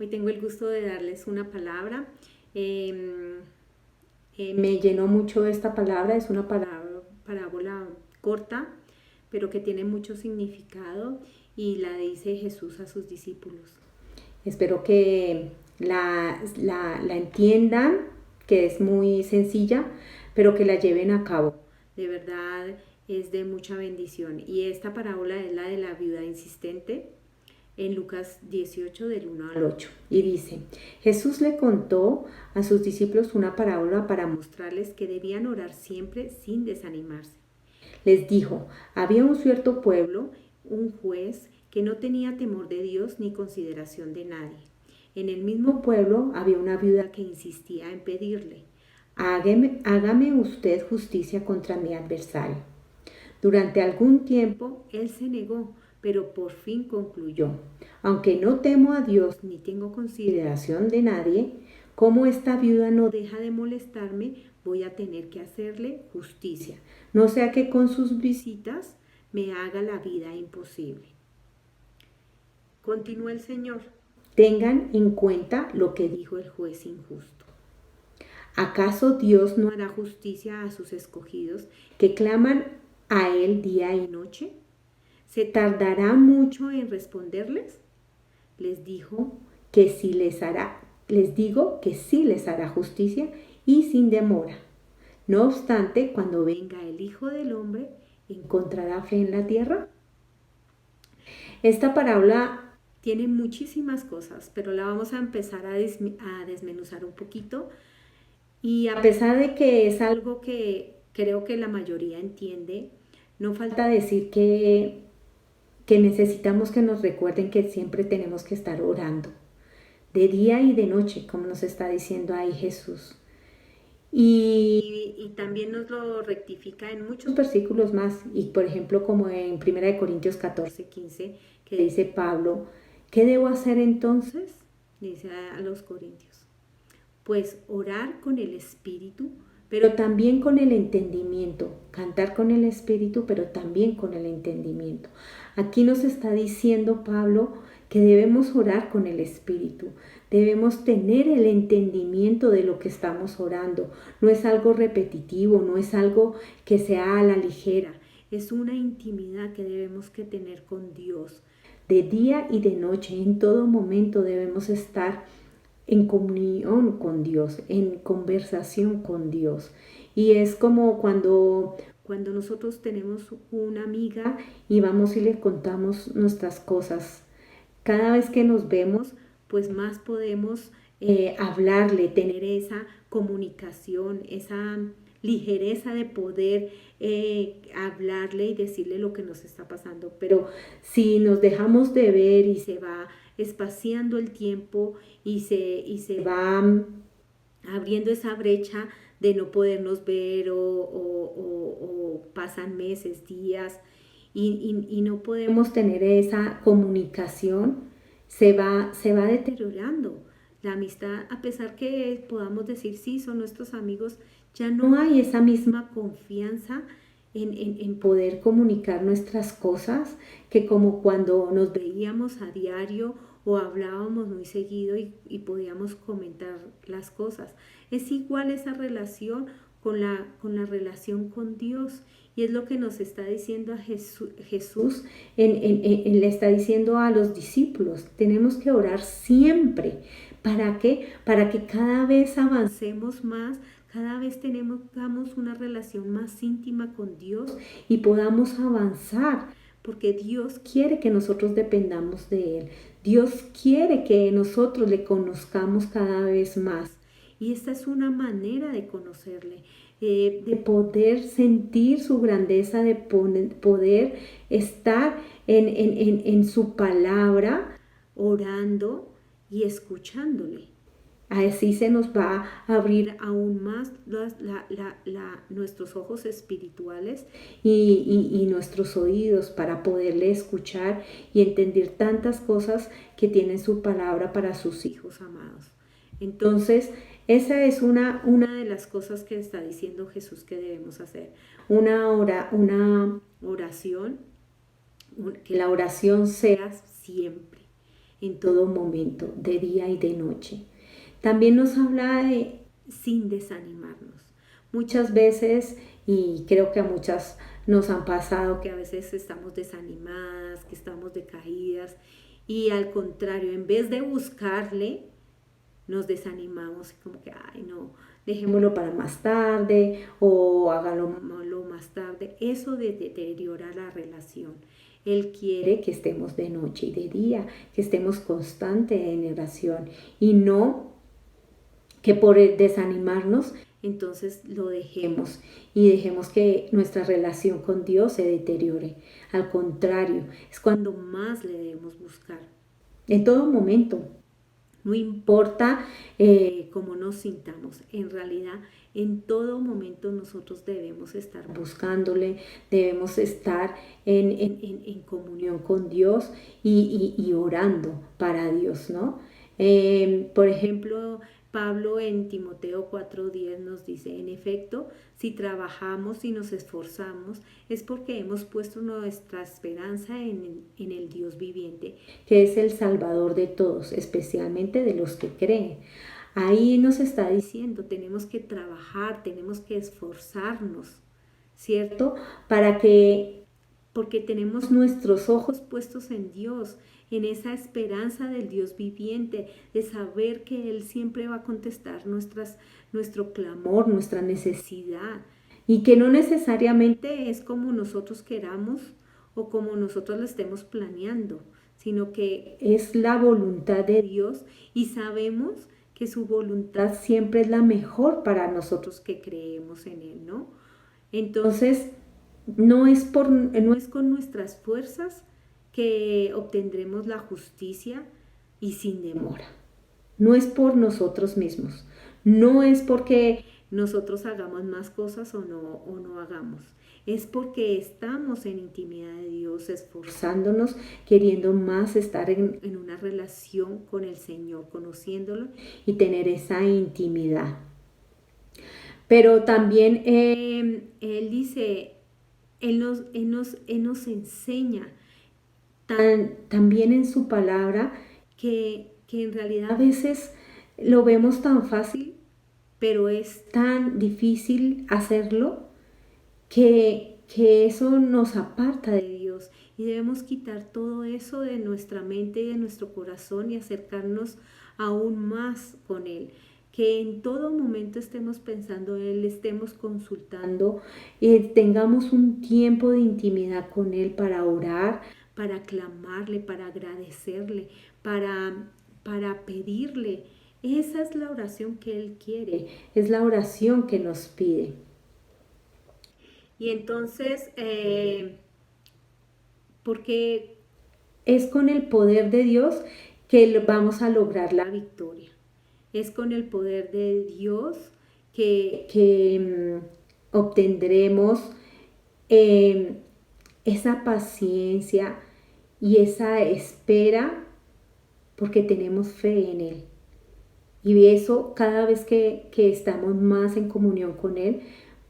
tengo el gusto de darles una palabra. Me llenó mucho esta palabra, es una parábola corta, pero que tiene mucho significado y la dice Jesús a sus discípulos. Espero que la entiendan, que es muy sencilla, pero que la lleven a cabo. De verdad es de mucha bendición. Y esta parábola es la de la viuda insistente, en Lucas 18 del 1 al 8. Y dice, Jesús le contó a sus discípulos una parábola para mostrarles que debían orar siempre sin desanimarse. Les dijo, había un cierto pueblo, un juez que no tenía temor de Dios ni consideración de nadie. En el mismo pueblo había una viuda que insistía en pedirle, hágame usted justicia contra mi adversario. Durante algún tiempo él se negó, pero por fin concluyó, aunque no temo a Dios ni tengo consideración de nadie, como esta viuda no deja de molestarme, voy a tener que hacerle justicia, no sea que con sus visitas me haga la vida imposible. Continúa el Señor. Tengan en cuenta lo que dijo el juez injusto. ¿Acaso Dios no hará justicia a sus escogidos que claman a Él día y noche? ¿Se tardará mucho en responderles? Les digo que sí les hará justicia y sin demora. No obstante, cuando venga el Hijo del Hombre, ¿encontrará fe en la tierra? Esta parábola tiene muchísimas cosas, pero la vamos a empezar a desmenuzar un poquito. Y a pesar de que es algo que creo que la mayoría entiende, no falta decir que necesitamos que nos recuerden que siempre tenemos que estar orando, de día y de noche, como nos está diciendo ahí Jesús. Y también nos lo rectifica en muchos versículos más, y por ejemplo como en 1 Corintios 14:15, que dice Pablo, ¿qué debo hacer entonces? Dice a los corintios, pues orar con el Espíritu, pero también con el entendimiento, cantar con el Espíritu, pero también con el entendimiento. Aquí nos está diciendo Pablo que debemos orar con el Espíritu, debemos tener el entendimiento de lo que estamos orando. No es algo repetitivo, no es algo que sea a la ligera, es una intimidad que debemos que tener con Dios. De día y de noche, en todo momento debemos estar en comunión con Dios, en conversación con Dios. Y es como cuando nosotros tenemos una amiga y vamos y le contamos nuestras cosas. Cada vez que nos vemos, pues más podemos hablarle, tener esa comunicación, esa ligereza de poder hablarle y decirle lo que nos está pasando. Pero si nos dejamos de ver y se va espaciando el tiempo y se va abriendo esa brecha de no podernos ver o pasan meses, días y no podemos tener esa comunicación, se va deteriorando. La amistad, a pesar que podamos decir sí, son nuestros amigos, ya no hay esa misma confianza en poder comunicar nuestras cosas que como cuando nos veíamos a diario o hablábamos muy seguido y podíamos comentar las cosas. Es igual esa relación con la relación con Dios. Y es lo que nos está diciendo a Jesús le está diciendo a los discípulos, tenemos que orar siempre. ¿Para qué? Para que cada vez avancemos más, cada vez tengamos una relación más íntima con Dios y podamos avanzar, porque Dios quiere que nosotros dependamos de Él. Dios quiere que nosotros le conozcamos cada vez más. Y esta es una manera de conocerle, de poder sentir su grandeza, de poder estar en su palabra, orando y escuchándole. Así se nos va a abrir aún más nuestros ojos espirituales y nuestros oídos para poderle escuchar y entender tantas cosas que tiene su palabra para sus hijos amados. Entonces, esa es una de las cosas que está diciendo Jesús que debemos hacer. Una oración, que la oración sea siempre. en todo momento, de día y de noche. También nos habla de sin desanimarnos. Muchas veces, y creo que a muchas nos han pasado que a veces estamos desanimadas, que estamos decaídas, y al contrario, en vez de buscarle, nos desanimamos, como que, ay no, dejémoslo para más tarde o hágalo más tarde. Eso deteriora la relación. Él quiere que estemos de noche y de día, que estemos constantes en oración y no que por desanimarnos entonces lo dejemos y dejemos que nuestra relación con Dios se deteriore. Al contrario, es cuando más le debemos buscar. En todo momento, no importa cómo nos sintamos, en realidad en todo momento nosotros debemos estar buscándole, debemos estar en comunión con Dios y orando para Dios, ¿no? Por ejemplo, Pablo en Timoteo 4:10 nos dice, en efecto, si trabajamos y nos esforzamos, es porque hemos puesto nuestra esperanza en el Dios viviente, que es el Salvador de todos, especialmente de los que creen. Ahí nos está diciendo, tenemos que trabajar, tenemos que esforzarnos, ¿cierto? Porque tenemos nuestros ojos puestos en Dios, en esa esperanza del Dios viviente, de saber que Él siempre va a contestar nuestro clamor, nuestra necesidad, y que no necesariamente es como nosotros queramos o como nosotros lo estemos planeando, sino que es la voluntad de Dios y sabemos que su voluntad siempre es la mejor para nosotros que creemos en Él, ¿no? Entonces, no es con nuestras fuerzas que obtendremos la justicia y sin demora. No es por nosotros mismos. No es porque nosotros hagamos más cosas o no hagamos. Es porque estamos en intimidad de Dios, esforzándonos, queriendo más estar en una relación con el Señor, conociéndolo y tener esa intimidad. Pero también Él dice, Él nos enseña también en su palabra que en realidad a veces lo vemos tan fácil, pero es tan difícil hacerlo que eso nos aparta de Dios y debemos quitar todo eso de nuestra mente y de nuestro corazón y acercarnos aún más con Él. Que en todo momento estemos pensando en Él, estemos consultando, tengamos un tiempo de intimidad con Él para orar, para clamarle, para agradecerle, para pedirle. Esa es la oración que Él quiere, es la oración que nos pide. Y entonces, porque es con el poder de Dios que vamos a lograr la victoria. Es con el poder de Dios que obtendremos esa paciencia y esa espera porque tenemos fe en Él. Y eso cada vez que estamos más en comunión con Él,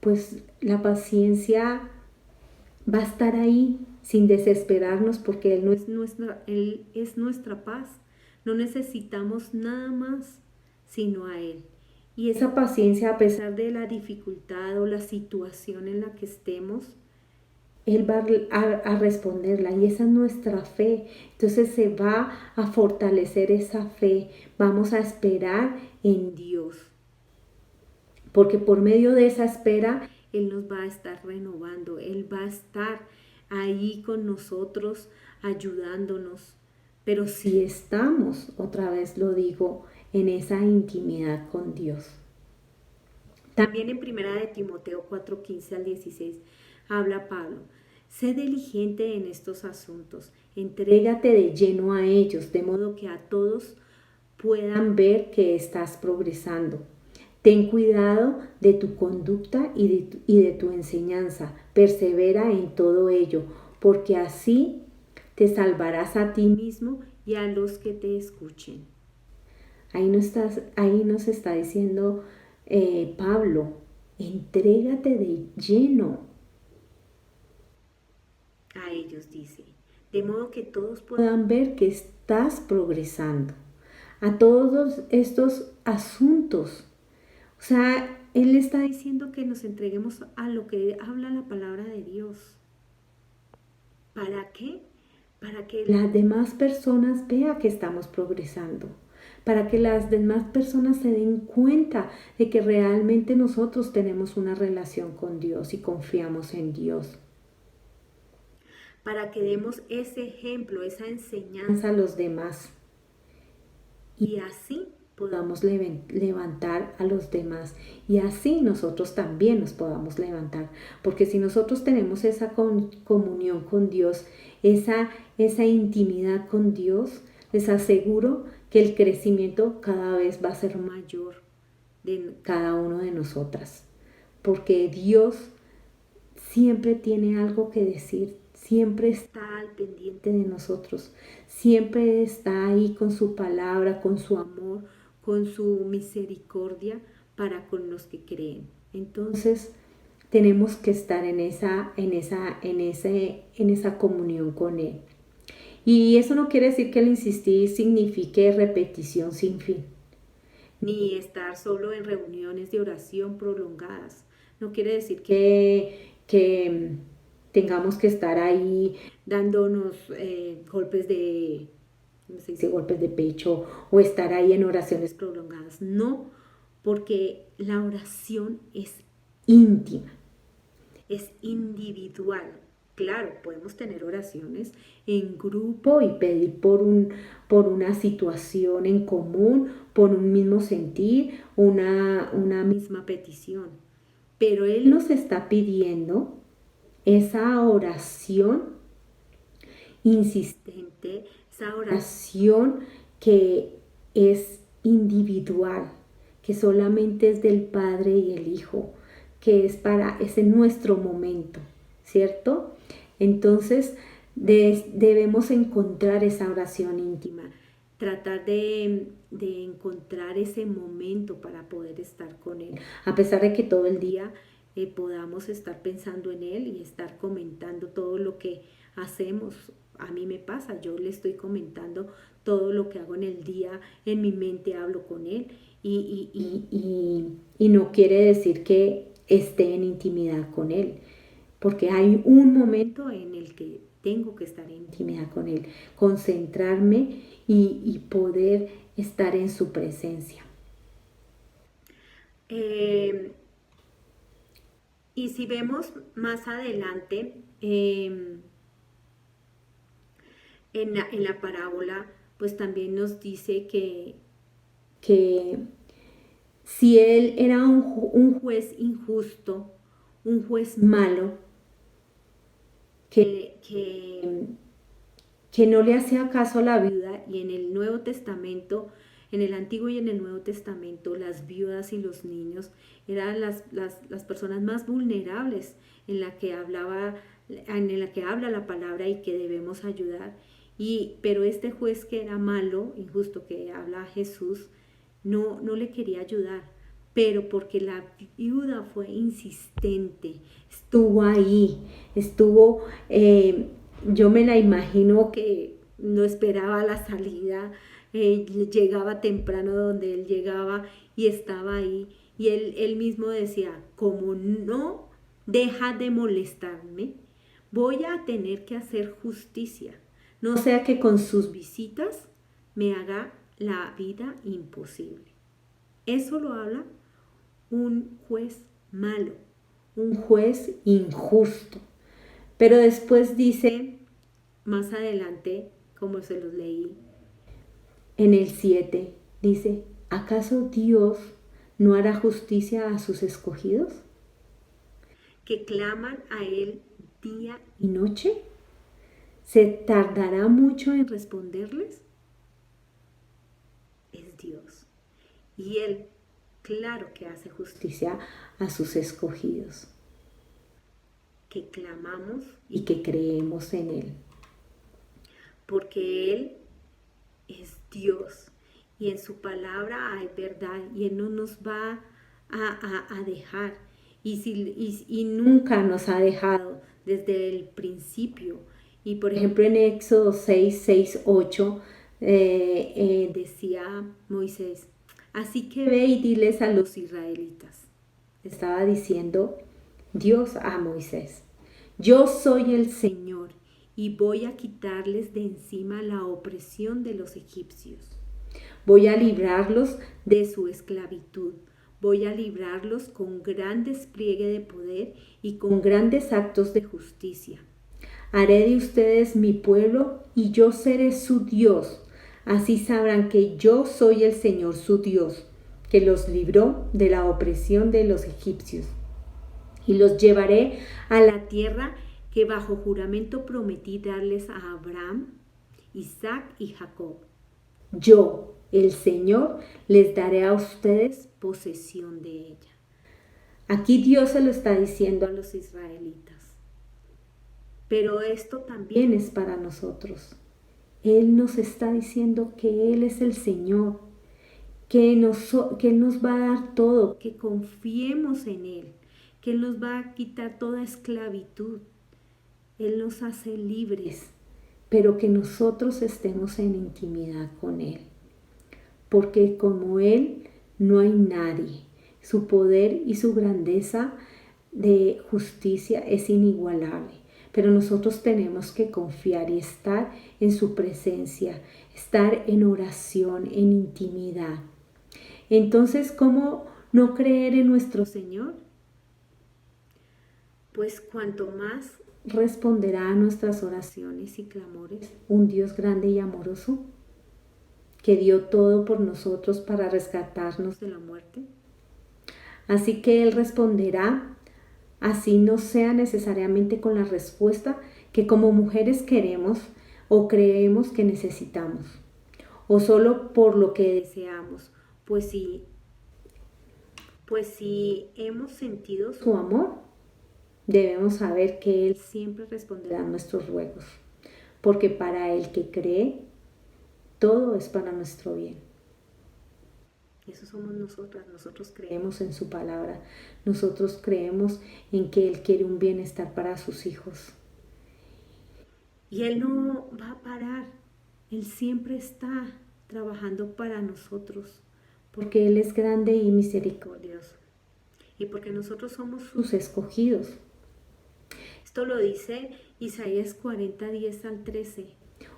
pues la paciencia va a estar ahí sin desesperarnos porque Él es nuestra paz. No necesitamos nada más sino a Él. Y esa paciencia, a pesar de la dificultad o la situación en la que estemos, Él va a responderla y esa es nuestra fe. Entonces se va a fortalecer esa fe. Vamos a esperar en Dios. Porque por medio de esa espera, Él nos va a estar renovando. Él va a estar ahí con nosotros, ayudándonos. Pero si estamos, otra vez lo digo, en esa intimidad con Dios. También en 1 de Timoteo 4:15-16 habla Pablo. Sé diligente en estos asuntos, entrégate de lleno a ellos, de modo que a todos puedan ver que estás progresando. Ten cuidado de tu conducta y de tu enseñanza, persevera en todo ello, porque así te salvarás a ti mismo y a los que te escuchen. Ahí nos está diciendo Pablo, entrégate de lleno a ellos, dice, de modo que todos puedan ver que estás progresando a todos estos asuntos. O sea, Él está diciendo que nos entreguemos a lo que habla la palabra de Dios. ¿Para qué? Para que las demás personas vean que estamos progresando, para que las demás personas se den cuenta de que realmente nosotros tenemos una relación con Dios y confiamos en Dios. Para que demos ese ejemplo, esa enseñanza a los demás. Y así podamos levantar a los demás y así nosotros también nos podamos levantar, porque si nosotros tenemos esa comunión con Dios, esa intimidad con Dios, les aseguro que el crecimiento cada vez va a ser mayor de cada uno de nosotras, porque Dios siempre tiene algo que decir, siempre está al pendiente de nosotros, siempre está ahí con su palabra, con su amor, con su misericordia para con los que creen. Entonces, tenemos que estar en esa comunión con Él. Y eso no quiere decir que el insistir signifique repetición sin fin, ni estar solo en reuniones de oración prolongadas. No quiere decir que tengamos que estar ahí dándonos golpes de, ¿cómo se dice? Golpes de pecho o estar ahí en oraciones prolongadas. No, porque la oración es íntima, es individual. Claro, podemos tener oraciones en grupo y pedir por una situación en común, por un mismo sentir, una misma petición. Pero Él nos está pidiendo esa oración insistente, esa oración que es individual, que solamente es del Padre y el Hijo, que es en nuestro momento, ¿cierto? Entonces debemos encontrar esa oración íntima, tratar de encontrar ese momento para poder estar con Él, a pesar de que todo el día podamos estar pensando en Él y estar comentando todo lo que hacemos. A mí me pasa, yo le estoy comentando todo lo que hago en el día, en mi mente hablo con Él y no quiere decir que esté en intimidad con Él, porque hay un momento en el que tengo que estar en intimidad con Él, concentrarme y poder estar en su presencia. Y si vemos más adelante en la parábola, pues también nos dice que si Él era un juez injusto, un juez malo, que no le hacía caso a la viuda, y en el Nuevo Testamento, en el Antiguo y en el Nuevo Testamento, las viudas y los niños eran las personas más vulnerables en la que habla la palabra y que debemos ayudar. Pero este juez que era malo, injusto, que habla Jesús, no le quería ayudar, pero porque la viuda fue insistente, estuvo ahí, yo me la imagino que no esperaba la salida, llegaba temprano donde él llegaba y estaba ahí, y él mismo decía, como no deja de molestarme, voy a tener que hacer justicia, no sea que con sus visitas me haga la vida imposible. Eso lo habla un juez malo, un juez injusto. Pero después dice, más adelante, como se los leí, en el 7, dice, ¿acaso Dios no hará justicia a sus escogidos, que claman a Él día y noche? ¿Se tardará mucho en responderles? Es Dios. Y Él, claro que hace justicia a sus escogidos, que clamamos y que creemos en Él. Porque Él es Dios y en su palabra hay verdad y Él no nos va a dejar. Y nunca nos ha dejado desde el principio. Y por ejemplo en Éxodo 6:6-8 decía Moisés, así que ve y diles a los israelitas. Estaba diciendo Dios a Moisés, yo soy el Señor y voy a quitarles de encima la opresión de los egipcios. Voy a librarlos de su esclavitud. Voy a librarlos con gran despliegue de poder y con grandes actos de justicia. Haré de ustedes mi pueblo y yo seré su Dios. Así sabrán que yo soy el Señor su Dios, que los libró de la opresión de los egipcios. Y los llevaré a la tierra que bajo juramento prometí darles a Abraham, Isaac y Jacob. Yo, el Señor, les daré a ustedes posesión de ella. Aquí Dios se lo está diciendo a los israelitas. Pero esto también es para nosotros. Él nos está diciendo que Él es el Señor, que Él nos va a dar todo, que confiemos en Él, que Él nos va a quitar toda esclavitud. Él nos hace libres, pero que nosotros estemos en intimidad con Él. Porque como Él no hay nadie. Su poder y su grandeza de justicia es inigualable. Pero nosotros tenemos que confiar y estar en su presencia, estar en oración, en intimidad. Entonces, ¿cómo no creer en nuestro Señor? Pues cuanto más responderá a nuestras oraciones y clamores un Dios grande y amoroso, que dio todo por nosotros para rescatarnos de la muerte. Así que Él responderá, así no sea necesariamente con la respuesta que como mujeres queremos o creemos que necesitamos, o solo por lo que deseamos, pues si hemos sentido su amor, debemos saber que Él siempre responderá a nuestros ruegos, porque para el que cree, todo es para nuestro bien. Eso somos nosotras, nosotros creemos en su palabra, nosotros creemos en que Él quiere un bienestar para sus hijos. Y Él no va a parar, Él siempre está trabajando para nosotros, porque Él es grande y misericordioso, y porque nosotros somos sus escogidos. Esto lo dice Isaías 40:10-13.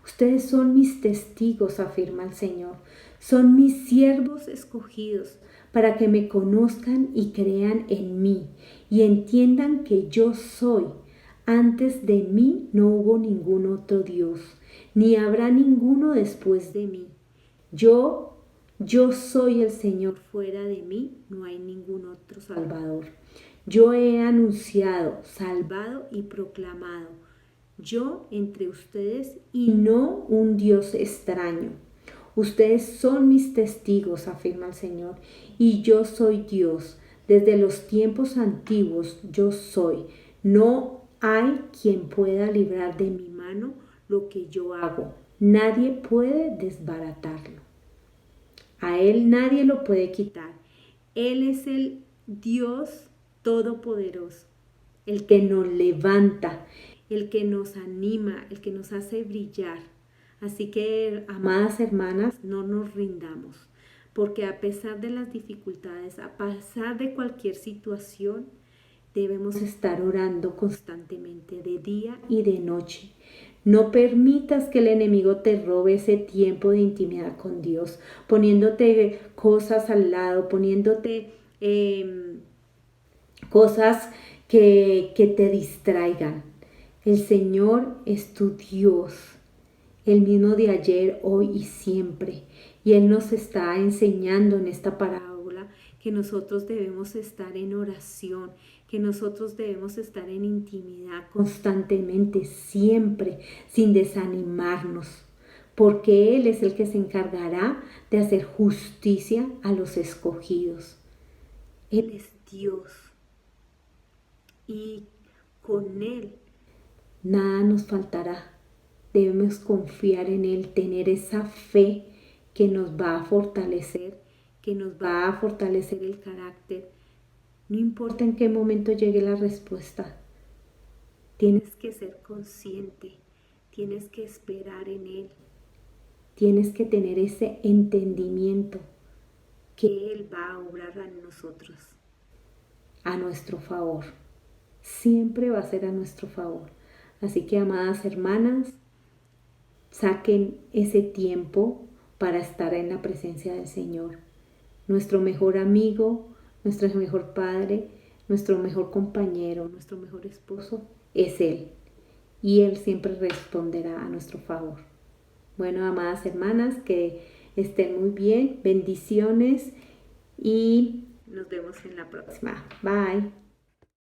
Ustedes son mis testigos, afirma el Señor. Son mis siervos escogidos para que me conozcan y crean en mí y entiendan que yo soy. Antes de mí no hubo ningún otro Dios, ni habrá ninguno después de mí. Yo soy el Señor, fuera de mí no hay ningún otro Salvador. Yo he anunciado, salvado y proclamado, yo entre ustedes y no un Dios extraño. Ustedes son mis testigos, afirma el Señor, y yo soy Dios. Desde los tiempos antiguos yo soy. No hay quien pueda librar de mi mano lo que yo hago. Nadie puede desbaratarlo. A Él nadie lo puede quitar. Él es el Dios todopoderoso, el que nos levanta, el que nos anima, el que nos hace brillar. Así que, amadas hermanas, no nos rindamos, porque a pesar de las dificultades, a pesar de cualquier situación, debemos estar orando constantemente, de día y de noche. No permitas que el enemigo te robe ese tiempo de intimidad con Dios, poniéndote cosas al lado, poniéndote cosas que te distraigan. El Señor es tu Dios, el mismo de ayer, hoy y siempre. Y Él nos está enseñando en esta parábola que nosotros debemos estar en oración, que nosotros debemos estar en intimidad constantemente, siempre, sin desanimarnos, porque Él es el que se encargará de hacer justicia a los escogidos. Él es Dios y con Él nada nos faltará. Debemos confiar en Él, tener esa fe que nos va a fortalecer, que nos va a fortalecer el carácter. No importa en qué momento llegue la respuesta, tienes que ser consciente Tienes que esperar en Él. Tienes que tener ese entendimiento que Él va a obrar en nosotros, a nuestro favor. Siempre va a ser a nuestro favor. Así que, amadas hermanas, saquen ese tiempo para estar en la presencia del Señor. Nuestro mejor amigo, nuestro mejor padre, nuestro mejor compañero, nuestro mejor esposo es Él. Y Él siempre responderá a nuestro favor. Bueno, amadas hermanas, que estén muy bien. Bendiciones y nos vemos en la próxima. Bye.